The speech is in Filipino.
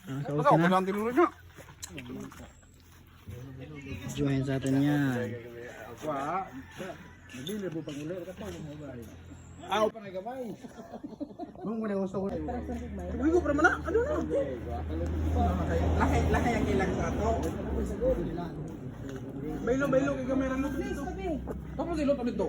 Baka ako lang tinuro niya. Join sa atin yan. Nabili po pang ulit. Ako pa nga gamay. Nung muna gusto ko. Sabi ko, pero mana, ano na? Lakay ang ilang sa ato. Bailong, kay kamera mo dito. Tapos ilot kami ito.